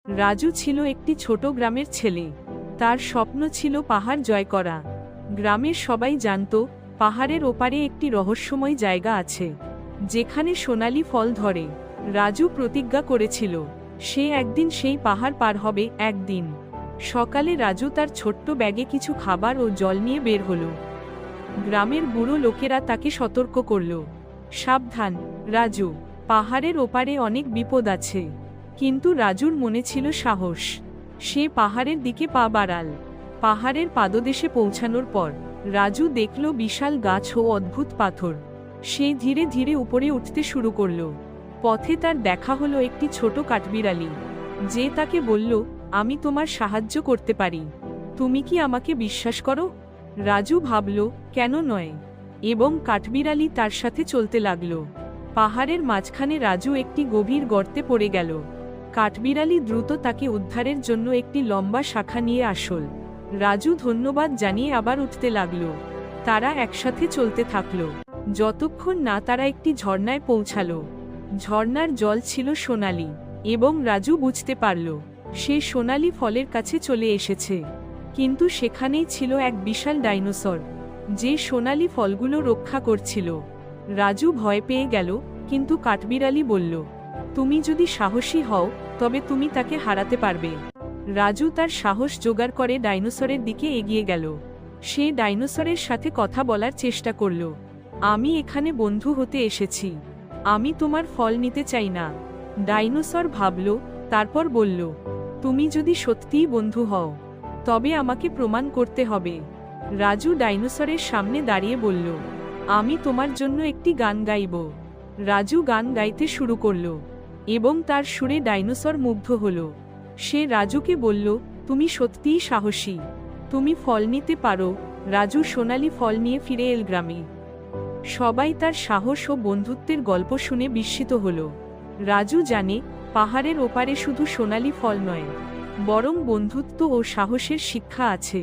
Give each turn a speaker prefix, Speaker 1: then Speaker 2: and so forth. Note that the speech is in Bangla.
Speaker 1: রাজু ছিল একটি ছোট গ্রামের ছেলে। তার স্বপ্ন ছিল পাহাড় জয় করা। গ্রামের সবাই জানত পাহাড়ের ওপারে একটি রহস্যময় জায়গা আছে, যেখানে সোনালী ফল ধরে। রাজু প্রতিজ্ঞা করেছিল সে একদিন সেই পাহাড় পার হবে। একদিন সকালে রাজু তার ছোট্ট ব্যাগে কিছু খাবার ও জল নিয়ে বের হলো। গ্রামের বুড়ো লোকেরা তাকে সতর্ক করল, সাবধান রাজু, পাহাড়ের ওপারে অনেক বিপদ আছে। কিন্তু রাজুর মনে ছিল সাহস। সে পাহাড়ের দিকে পা বাড়াল। পাহাড়ের পাদদেশে পৌঁছানোর পর রাজু দেখল বিশাল গাছ ও অদ্ভুত পাথর। সে ধীরে ধীরে উপরে উঠতে শুরু করল। পথে তার দেখা হলো একটি ছোট কাঠবিড়ালি, যে তাকে বলল, আমি তোমার সাহায্য করতে পারি, তুমি কি আমাকে বিশ্বাস করো? রাজু ভাবল, কেন নয়, এবং কাঠবিড়ালি তার সাথে চলতে লাগল। পাহাড়ের মাঝখানে রাজু একটি গভীর গর্তে পড়ে গেল। কাঠবিড়ালি দ্রুত তাকে উদ্ধারের জন্য একটি লম্বা শাখা নিয়ে আসল। রাজু ধন্যবাদ জানিয়ে আবার উঠতে লাগল। তারা একসাথে চলতে থাকল, যতক্ষণ না তারা একটি ঝর্ণায় পৌঁছালো। ঝর্ণার জল ছিল সোনালী, এবং রাজু বুঝতে পারল সে সোনালী ফলের কাছে চলে এসেছে। কিন্তু সেখানেই ছিল এক বিশাল ডাইনোসর, যে সোনালী ফলগুলো রক্ষা করছিল। রাজু ভয় পেয়ে গেল, কিন্তু কাঠবিড়ালি বলল, তুমি যদি সাহসী হও তবে তুমি তাকে হারাতে পারবে। রাজু তার সাহস জোগাড় করে ডাইনোসরের দিকে এগিয়ে গেল। সে ডাইনোসরের সাথে কথা বলার চেষ্টা করল, আমি এখানে বন্ধু হতে এসেছি, আমি তোমার ফল নিতে চাই না। ডাইনোসর ভাবল, তারপর বলল, তুমি যদি সত্যিই বন্ধু হও তবে আমাকে প্রমাণ করতে হবে। রাজু ডাইনোসরের সামনে দাঁড়িয়ে বলল, আমি তোমার জন্য একটি গান গাইব। রাজু গান গাইতে শুরু করল, এবং তার সুরে ডাইনোসর মুগ্ধ হল। সে রাজুকে বলল, তুমি সত্যিই সাহসী, তুমি ফল নিতে পারো। রাজু সোনালী ফল নিয়ে ফিরে এল গ্রামে। সবাই তার সাহস ও বন্ধুত্বের গল্প শুনে বিস্মিত হল। রাজু জানে পাহাড়ের ওপারে শুধু সোনালী ফল নয়, বরং বন্ধুত্ব ও সাহসের শিক্ষা আছে।